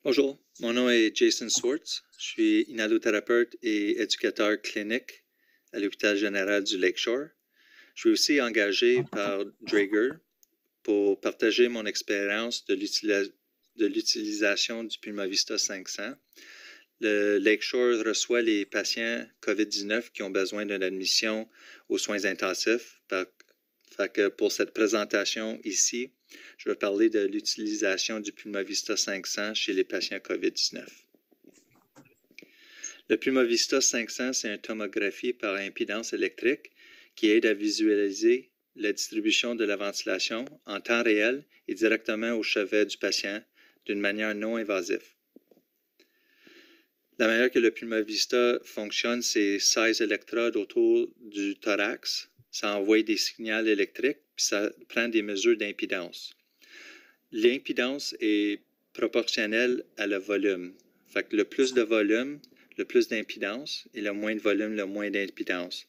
Bonjour, mon nom est Jason Swartz. Je suis inhalothérapeute et éducateur clinique à l'hôpital général du Lakeshore. Je suis aussi engagé par Draeger pour partager mon expérience de l'utilisation du Pulmovista 500. Le Lakeshore reçoit les patients COVID-19 qui ont besoin d'une admission aux soins intensifs. Pour cette présentation ici, je vais parler de l'utilisation du Pulmovista 500 chez les patients COVID-19. Le Pulmovista 500, c'est une tomographie par impédance électrique qui aide à visualiser la distribution de la ventilation en temps réel et directement au chevet du patient d'une manière non invasive. La manière que le Pulmovista fonctionne, c'est 16 électrodes autour du thorax. Ça envoie des signaux électriques, puis ça prend des mesures d'impédance. L'impédance est proportionnelle à le volume. Fait que le plus de volume, le plus d'impédance, et le moins de volume, le moins d'impédance.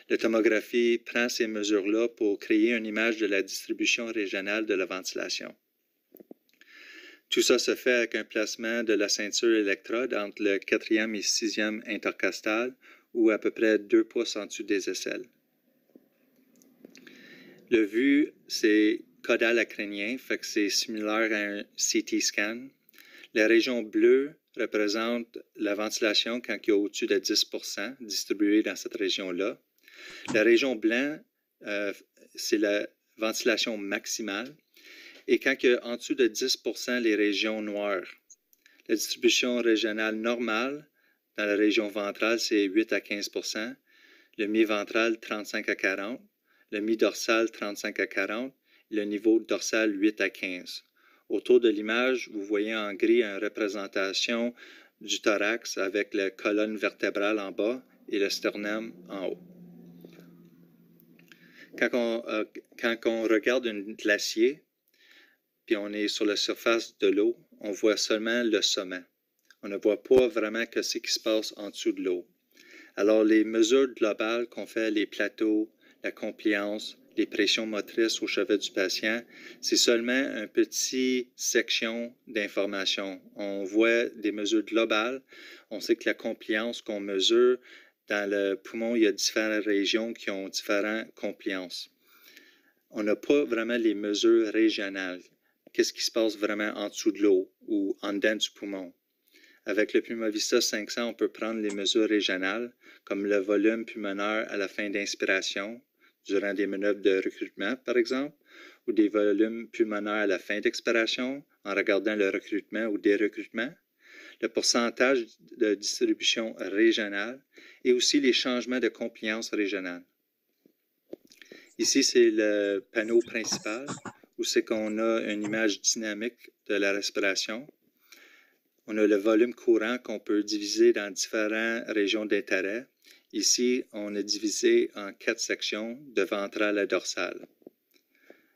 La tomographie prend ces mesures-là pour créer une image de la distribution régionale de la ventilation. Tout ça se fait avec un placement de la ceinture électrode entre le 4e et 6e intercostal, ou à peu près 2 pouces en dessous des aisselles. Le vu, c'est caudal acrénien, fait que c'est similaire à un CT scan. La région bleue représente la ventilation quand il y a au-dessus de 10% distribuée dans cette région-là. La région blanc, c'est la ventilation maximale. Et quand il y a en dessous de 10% les régions noires, la distribution régionale normale dans la région ventrale, c'est 8 à 15%, le mi-ventral, 35 à 40%, le mi-dorsal, 35 à 40%, le niveau dorsal, 8 à 15%. Autour de l'image, vous voyez en gris une représentation du thorax avec la colonne vertébrale en bas et le sternum en haut. Quand on regarde un glacier, puis on est sur la surface de l'eau, on voit seulement le sommet. On ne voit pas vraiment ce qui se passe en dessous de l'eau. Alors, les mesures globales qu'on fait, les plateaux, la compliance, les pressions motrices au chevet du patient, c'est seulement une petite section d'information. On voit des mesures globales. On sait que la compliance qu'on mesure dans le poumon, il y a différentes régions qui ont différentes compliances. On n'a pas vraiment les mesures régionales. Qu'est-ce qui se passe vraiment en dessous de l'eau ou en dedans du poumon? Avec le Pulmovista 500, on peut prendre les mesures régionales, comme le volume pulmonaire à la fin d'inspiration, durant des manœuvres de recrutement, par exemple, ou des volumes pulmonaires à la fin d'expiration, en regardant le recrutement ou dérecrutement, le pourcentage de distribution régionale et aussi les changements de compliance régionale. Ici, c'est le panneau principal, où c'est qu'on a une image dynamique de la respiration. On a le volume courant qu'on peut diviser dans différentes régions d'intérêt. Ici, on a divisé en 4 sections, de ventrale à dorsale.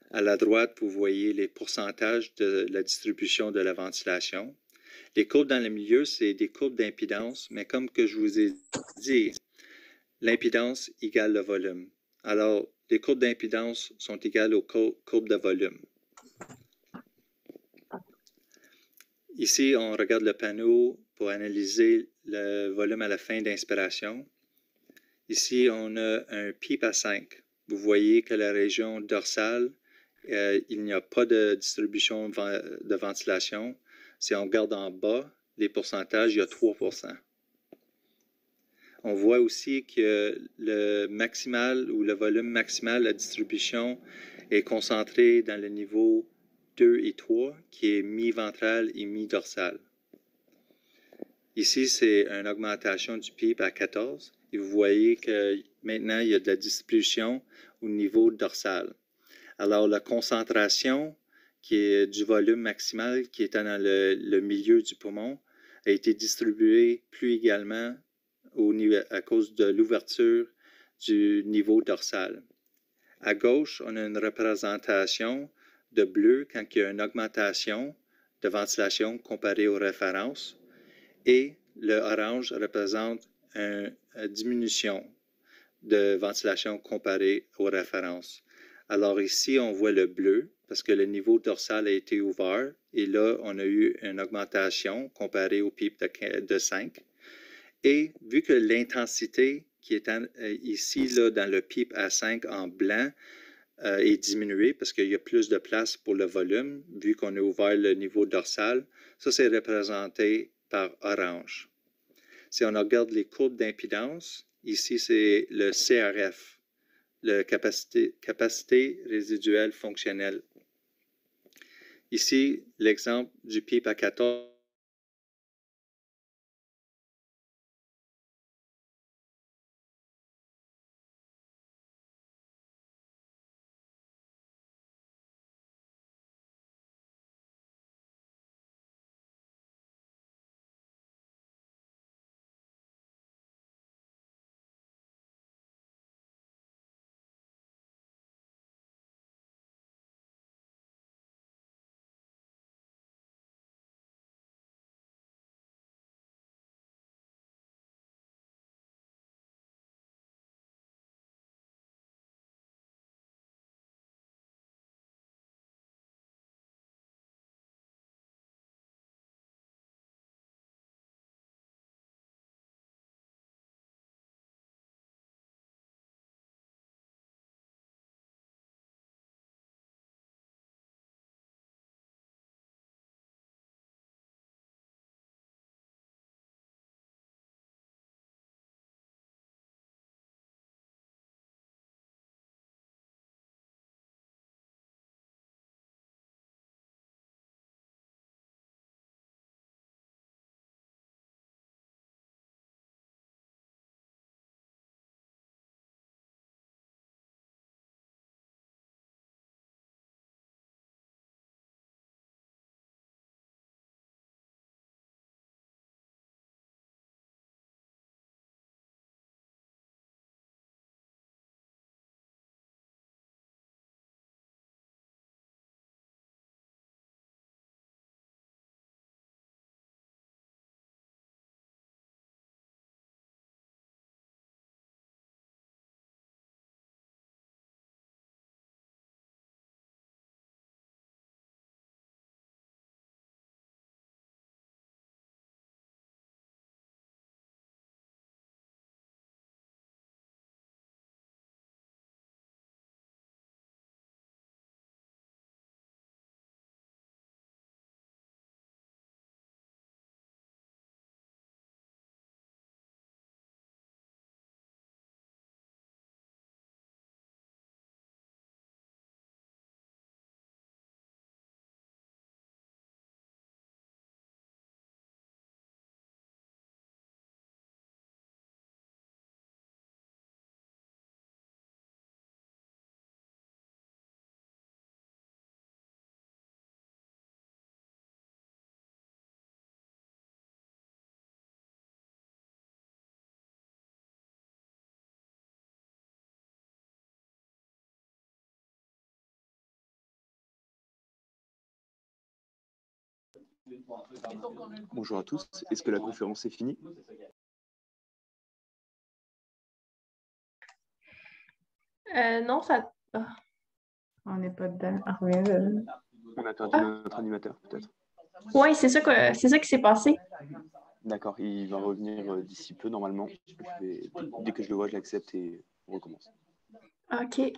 À la droite, vous voyez les pourcentages de la distribution de la ventilation. Les courbes dans le milieu, c'est des courbes d'impédance, mais comme que je vous ai dit, l'impédance égale le volume. Alors, les courbes d'impédance sont égales aux courbes de volume. Ici, on regarde le panneau pour analyser le volume à la fin d'inspiration. Ici, on a un PEEP à 5. Vous voyez que la région dorsale, il n'y a pas de distribution de ventilation. Si on regarde en bas, les pourcentages, il y a 3%. On voit aussi que le maximal ou le volume maximal de la distribution est concentré dans le niveau 2 et 3, qui est mi-ventral et mi-dorsal. Ici, c'est une augmentation du PEEP à 14. Et vous voyez que maintenant, il y a de la distribution au niveau dorsal. Alors, la concentration qui est du volume maximal qui est dans le milieu du poumon a été distribuée plus également à cause de l'ouverture du niveau dorsal. À gauche, on a une représentation de bleu quand il y a une augmentation de ventilation comparée aux références et le orange représente une diminution de ventilation comparée aux références. Alors ici, on voit le bleu parce que le niveau dorsal a été ouvert et là, on a eu une augmentation comparée au PIP de 5. Et vu que l'intensité qui est ici là, dans le PIP à 5 en blanc est diminuée parce qu'il y a plus de place pour le volume, vu qu'on a ouvert le niveau dorsal, ça c'est représenté par orange. Si on regarde les courbes d'impédance, ici c'est le CRF, la capacité résiduelle fonctionnelle. Ici, l'exemple du PIP à 14. Bonjour à tous, est-ce que la conférence est finie? Non, ça. Ah, on n'est pas dedans. Ah, On a perdu notre animateur, peut-être. Oui, c'est ça qui s'est passé. D'accord, il va revenir d'ici peu, normalement. Dès que je le vois, je l'accepte et on recommence. OK.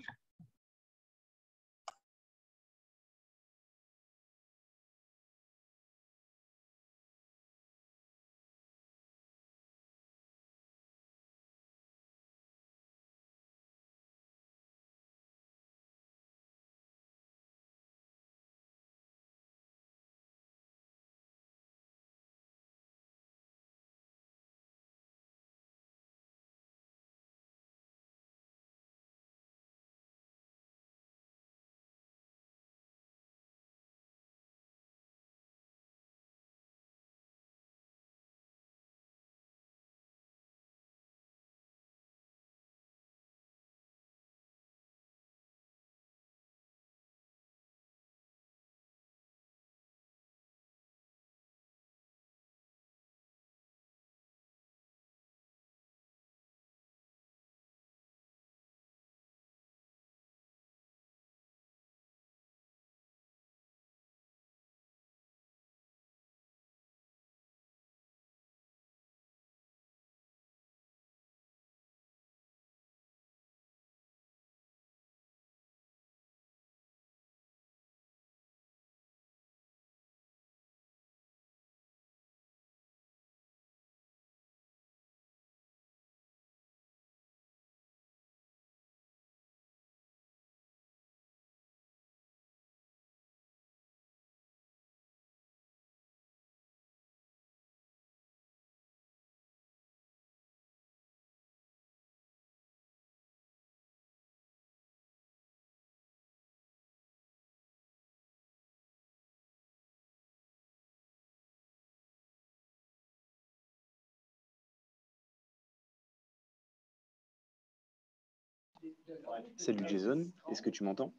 Salut Jason, est-ce que tu m'entends?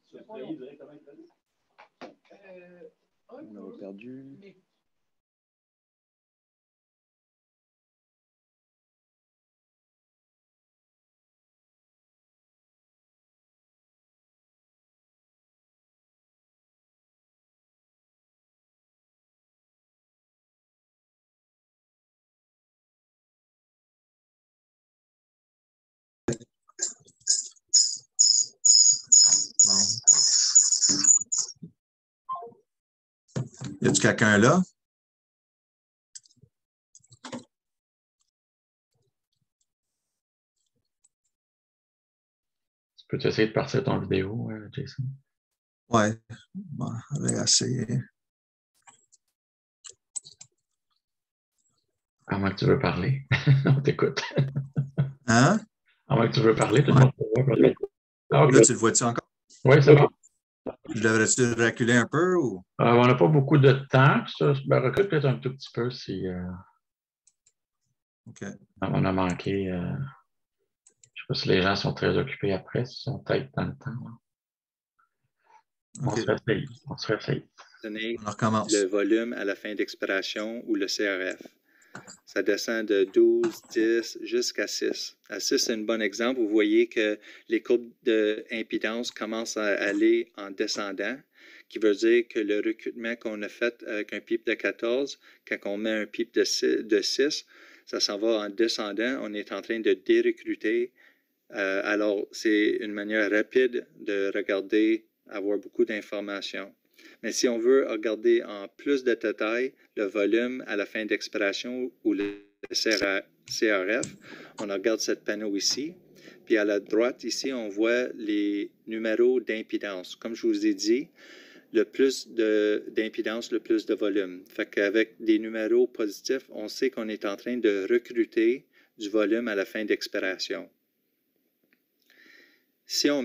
On l'a perdu. Y a-tu quelqu'un là? Tu peux essayer de partir ton vidéo, Jason? Ouais, bon, je vais essayer. À moins que tu veux parler. On t'écoute. Hein? À moins que tu veux parler, tout le Ouais. monde peut voir. Ah, OK. Là, tu le vois-tu encore? Oui, c'est bon. Je devrais-tu reculer un peu ou? On n'a pas beaucoup de temps. Recule peut-être un tout petit peu si OK. on a manqué. Je ne sais pas si les gens sont très occupés après, s'ils sont peut-être dans le temps. Là. On OK. se réessaye. On se réessaye. Donner On recommence. le volume à la fin d'expiration ou le CRF. Ça descend de 12, 10 jusqu'à 6. À 6, c'est un bon exemple. Vous voyez que les courbes d'impédance commencent à aller en descendant, qui veut dire que le recrutement qu'on a fait avec un pipe de 14, quand on met un pipe de 6, ça s'en va en descendant. On est en train de dérecruter. Alors, c'est une manière rapide de regarder, avoir beaucoup d'informations. Mais si on veut regarder en plus de détails le volume à la fin d'expiration ou le CRF, on regarde ce panneau ici. Puis à la droite, ici, on voit les numéros d'impédance. Comme je vous ai dit, le plus d'impédance, le plus de volume. Fait qu'avec des numéros positifs, on sait qu'on est en train de recruter du volume à la fin d'expiration. Si on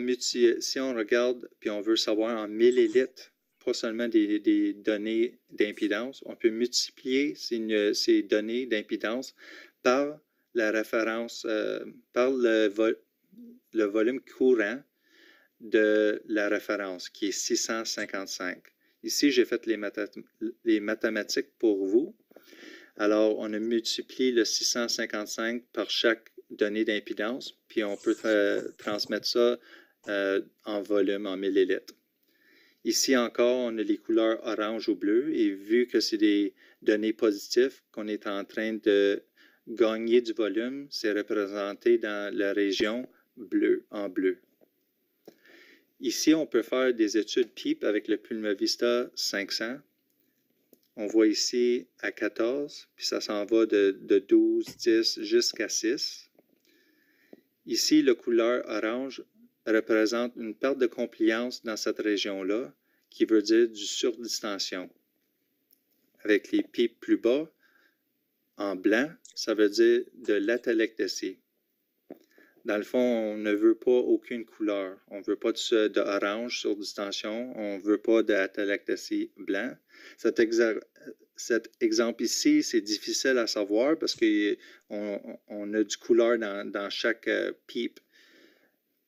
regarde puis on veut savoir en millilitres, pas seulement des données d'impédance, on peut multiplier ces données d'impédance par la référence, par le volume courant de la référence, qui est 655. Ici, j'ai fait les mathématiques pour vous. Alors, on a multiplié le 655 par chaque donnée d'impédance, puis on peut transmettre ça en volume, en millilitres. Ici encore, on a les couleurs orange ou bleu, et vu que c'est des données positives, qu'on est en train de gagner du volume, c'est représenté dans la région bleue, en bleu. Ici, on peut faire des études PEEP avec le Pulmovista 500. On voit ici à 14, puis ça s'en va de 12, 10 jusqu'à 6. Ici, la couleur orange représente une perte de compliance dans cette région-là, qui veut dire du surdistension. Avec les pics plus bas, en blanc, ça veut dire de l'atelectasie. Dans le fond, on ne veut pas aucune couleur. On ne veut pas de orange sur distension. On ne veut pas d'atelectasie blanc. Cet exemple ici, c'est difficile à savoir parce qu'on a du couleur dans chaque pipe.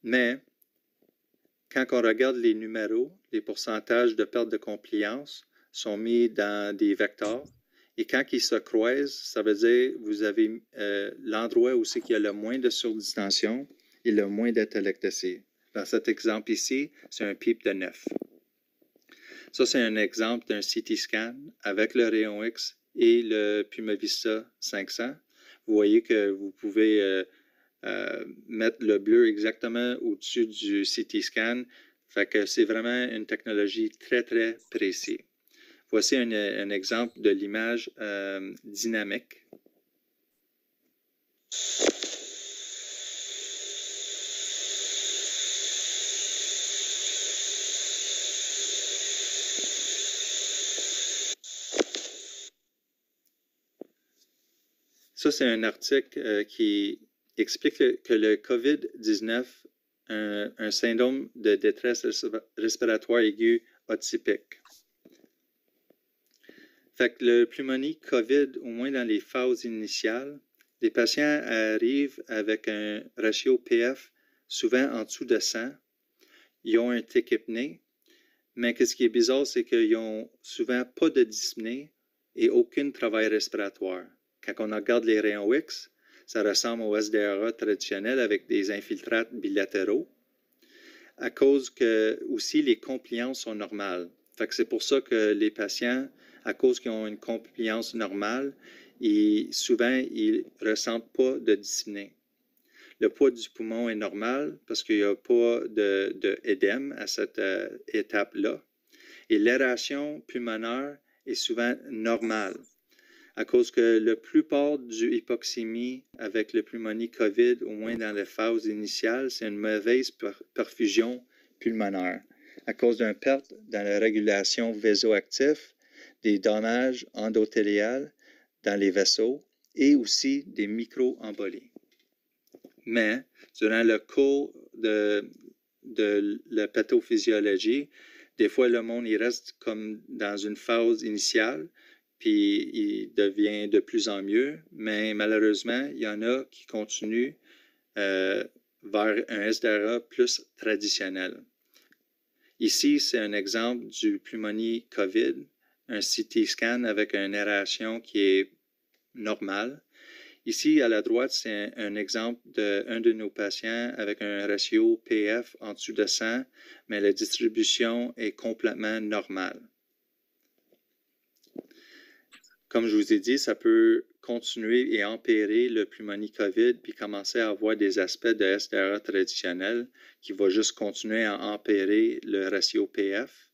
Mais quand on regarde les numéros, les pourcentages de perte de compliance sont mis dans des vecteurs. Et quand ils se croisent, ça veut dire que vous avez l'endroit où c'est qu'il y a le moins de surdistension et le moins d'atelectasie. Dans cet exemple ici, c'est un pipe de 9. Ça, c'est un exemple d'un CT scan avec le rayon X et le Pulmovista 500. Vous voyez que vous pouvez mettre le bleu exactement au-dessus du CT scan. Fait que c'est vraiment une technologie très, très précise. Voici un exemple de l'image dynamique. Ça, c'est un article qui explique que le COVID-19 un syndrome de détresse respiratoire aiguë atypique. Fait que le pneumonie COVID, au moins dans les phases initiales, les patients arrivent avec un ratio PF souvent en dessous de 100. Ils ont un tachypnée, mais ce qui est bizarre, c'est qu'ils n'ont souvent pas de dyspnée et aucun travail respiratoire. Quand on regarde les rayons X, ça ressemble au SDRA traditionnel avec des infiltrates bilatéraux, à cause que aussi les compliances sont normales. Fait que c'est pour ça que les patients, à cause qu'ils ont une compliance normale, souvent, ils ne ressentent pas de dyspnée. Le poids du poumon est normal parce qu'il n'y a pas d'édème à cette étape-là. Et l'aération pulmonaire est souvent normale à cause que la plupart du hypoxémie avec la pneumonie COVID, au moins dans les phases initiales, c'est une mauvaise perfusion pulmonaire à cause d'une perte dans la régulation vasoactive, des dommages endothéliales dans les vaisseaux et aussi des micro-embolies. Mais, durant le cours de la pathophysiologie, des fois, le monde il reste comme dans une phase initiale, puis il devient de plus en mieux, mais malheureusement, il y en a qui continuent vers un SDRA plus traditionnel. Ici, c'est un exemple du pneumonie COVID, un CT scan avec une aération qui est normale. Ici, à la droite, c'est un exemple d'un de nos patients avec un ratio PF en dessous de 100, mais la distribution est complètement normale. Comme je vous ai dit, ça peut continuer et empirer le pneumonie COVID puis commencer à avoir des aspects de SDRA traditionnel qui va juste continuer à empirer le ratio PF.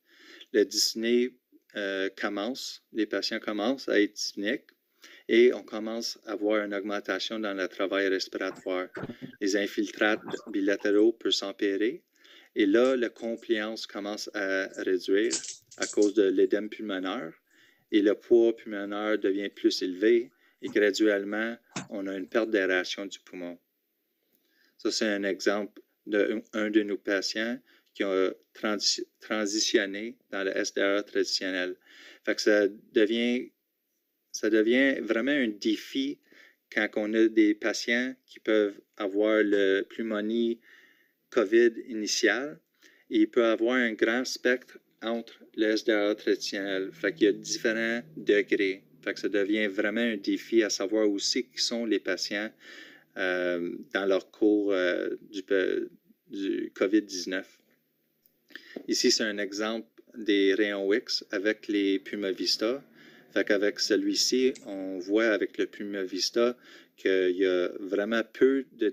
Le dyspnée commence, les patients commencent à être dyspniques. Et on commence à voir une augmentation dans le travail respiratoire. Les infiltrates bilatéraux peuvent s'empirer. Et là, la compliance commence à réduire à cause de l'édème pulmonaire. Et le poids pulmonaire devient plus élevé. Et graduellement, on a une perte d'aération du poumon. Ça, c'est un exemple d'un de nos patients qui a transitionné dans le SDRA traditionnel. Fait que ça devient vraiment un défi quand on a des patients qui peuvent avoir le pneumonie COVID initial et il peut avoir un grand spectre entre le SDRA traditionnel. Fait qu'il y a différents degrés. Fait que ça devient vraiment un défi à savoir aussi qui sont les patients dans leur cours du COVID-19. Ici, c'est un exemple des rayons X avec les Puma-Vista. Fait qu'avec celui-ci, on voit avec le Puma-Vista qu'il y a vraiment peu de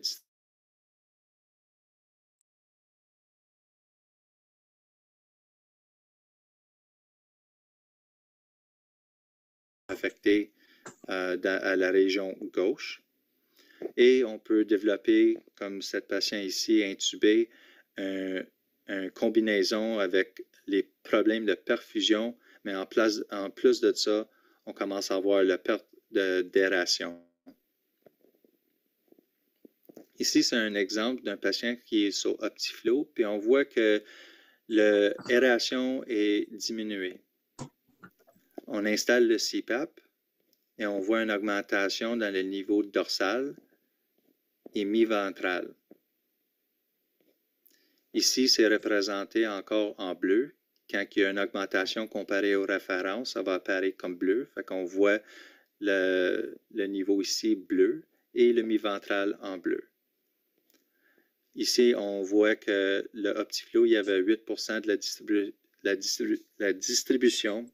affectés à la région gauche. Et on peut développer, comme cette patient ici, intubée, une combinaison avec les problèmes de perfusion, mais en plus de ça, on commence à avoir la perte d'aération. Ici, c'est un exemple d'un patient qui est sur Optiflow, puis on voit que l'aération est diminuée. On installe le CPAP et on voit une augmentation dans le niveau dorsal et mi-ventral. Ici, c'est représenté encore en bleu. Quand il y a une augmentation comparée aux références, ça va apparaître comme bleu. Fait qu'on voit le niveau ici bleu et le mi-ventral en bleu. Ici, on voit que le Optiflow, il y avait 8% de la distribution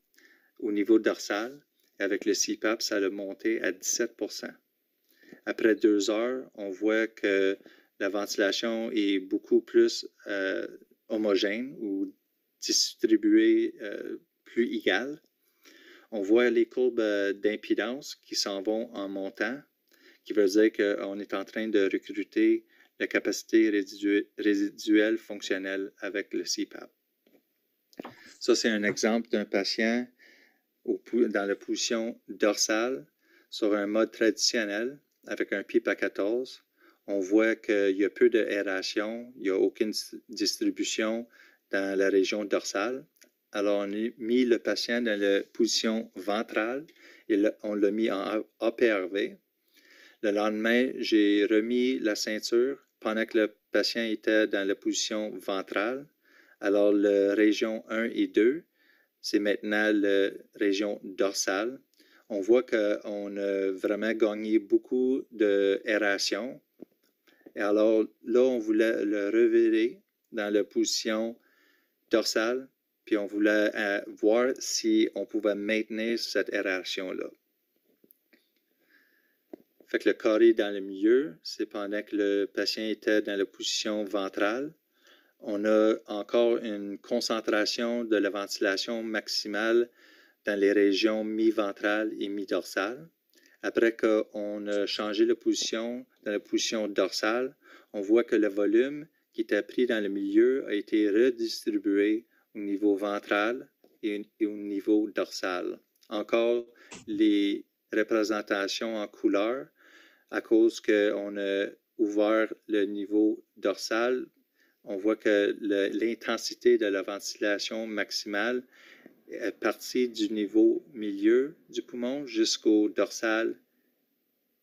au niveau dorsal. Avec le CPAP, ça a monté à 17%. Après 2 heures, on voit que la ventilation est beaucoup plus homogène ou distribuée plus égale. On voit les courbes d'impédance qui s'en vont en montant, qui veut dire qu'on est en train de recruter la capacité résiduelle fonctionnelle avec le CPAP. Ça, c'est un exemple d'un patient dans la position dorsale sur un mode traditionnel avec un PIP à 14. On voit qu'il y a peu d'aération, il n'y a aucune distribution dans la région dorsale. Alors, on a mis le patient dans la position ventrale et on l'a mis en APRV. Le lendemain, j'ai remis la ceinture pendant que le patient était dans la position ventrale. Alors, la région 1 et 2, c'est maintenant la région dorsale. On voit qu'on a vraiment gagné beaucoup d'aération. Et alors, là, on voulait le revirer dans la position dorsale, puis on voulait voir si on pouvait maintenir cette aération-là. Fait que le carré dans le milieu, c'est pendant que le patient était dans la position ventrale. On a encore une concentration de la ventilation maximale dans les régions mi-ventrales et mi-dorsales. Après qu'on a changé la position dans la position dorsale, on voit que le volume qui était pris dans le milieu a été redistribué au niveau ventral et au niveau dorsal. Encore les représentations en couleur, à cause qu'on a ouvert le niveau dorsal, on voit que l'intensité de la ventilation maximale est partie du niveau milieu du poumon jusqu'au dorsal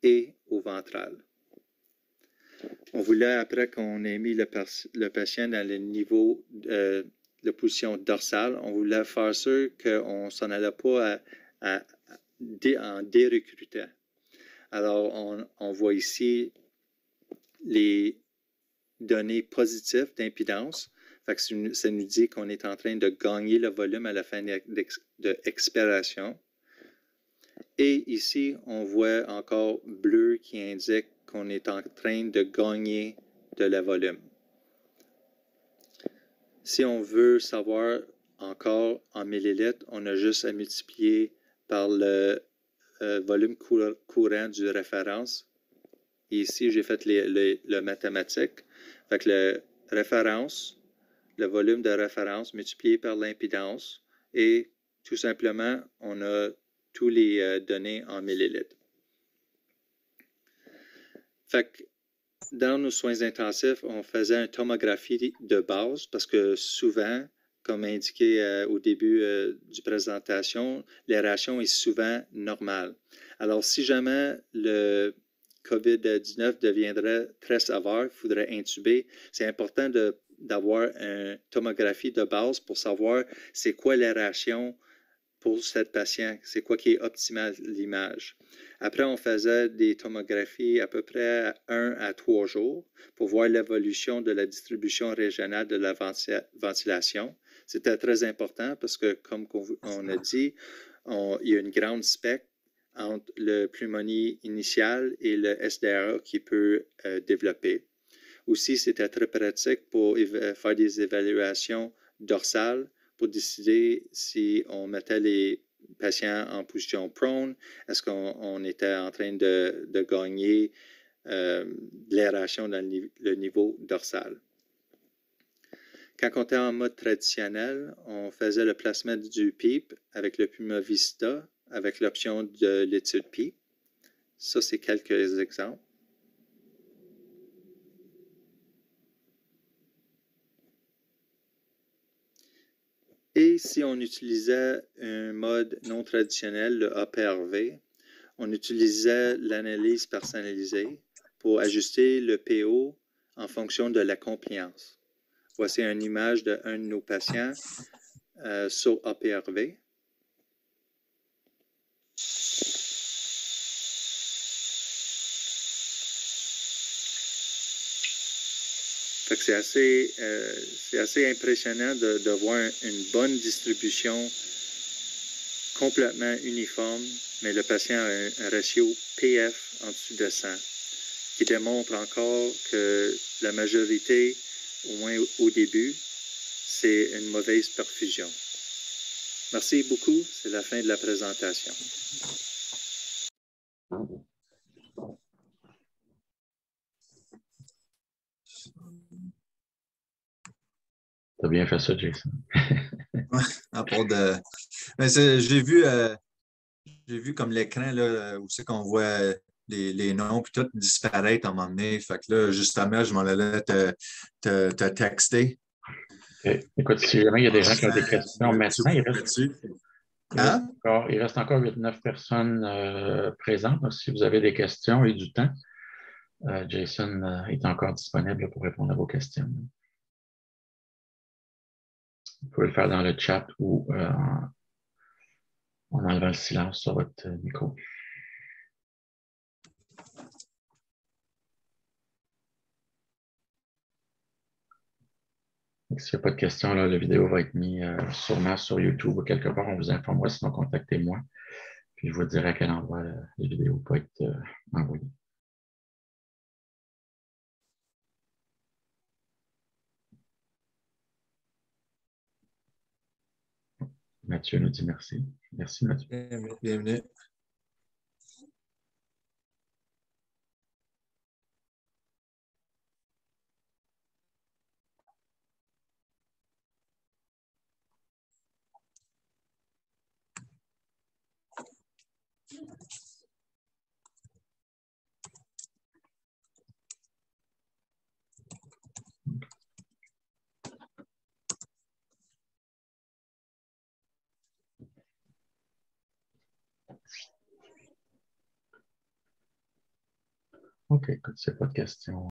et au ventral. On voulait, après qu'on ait mis le patient dans le niveau de la position dorsale, on voulait faire sûr qu'on ne s'en allait pas en dérecrutant. Alors, on voit ici les données positives d'impédance. Ça nous dit qu'on est en train de gagner le volume à la fin de expiration. Et ici, on voit encore bleu qui indique qu'on est en train de gagner de la volume. Si on veut savoir encore en millilitres, on a juste à multiplier par le volume courant du référence. Et ici, j'ai fait le mathématique. Fait que le volume de référence multiplié par l'impédance et tout simplement, on a tous les données en millilitres. Fait que dans nos soins intensifs, on faisait une tomographie de base parce que souvent, comme indiqué au début du présentation, l'aération est souvent normale. Alors, si jamais le COVID-19 deviendrait très sévère, il faudrait intuber, c'est important d'avoir une tomographie de base pour savoir c'est quoi l'aération pour cette patient, c'est quoi qui est optimal l'image. Après, on faisait des tomographies à peu près 1 à 3 jours pour voir l'évolution de la distribution régionale de la ventilation. C'était très important parce que, comme on a dit, il y a une grande spectre entre le pneumonie initiale et le SDRA qui peut développer. Aussi, c'était très pratique pour faire des évaluations dorsales pour décider si on mettait les patients en position prone, est-ce qu'on était en train de gagner de l'aération dans le niveau dorsal. Quand on était en mode traditionnel, on faisait le placement du PEEP avec le Puma Vista, avec l'option de l'étude PEEP. Ça, c'est quelques exemples. Et si on utilisait un mode non traditionnel, le APRV, on utilisait l'analyse personnalisée pour ajuster le PO en fonction de la compliance. Voici une image d'un de nos patients sur APRV. C'est assez impressionnant de voir une bonne distribution complètement uniforme, mais le patient a un ratio PF en dessous de 100, qui démontre encore que la majorité, au moins au début, c'est une mauvaise perfusion. Merci beaucoup, c'est la fin de la présentation. T'as bien fait ça, Jason. À part de... J'ai vu comme l'écran là, où c'est qu'on voit les noms puis tout disparaître à un moment donné. Fait que là, justement, je m'en allais te texter. Okay. Écoute, si jamais il y a des gens qui ont des questions maintenant, il reste encore 8-9 personnes présentes. Donc, si vous avez des questions et du temps, Jason est encore disponible pour répondre à vos questions. Vous pouvez le faire dans le chat ou en enlevant le silence sur votre micro. S'il n'y a pas de questions, là, la vidéo va être mise sûrement sur YouTube ou quelque part. On vous informera, sinon contactez-moi. Puis je vous dirai à quel endroit les vidéos peuvent être envoyées. Mathieu nous dit merci. Merci, Mathieu. Bienvenue. OK, écoute, s'il n'y a pas de questions.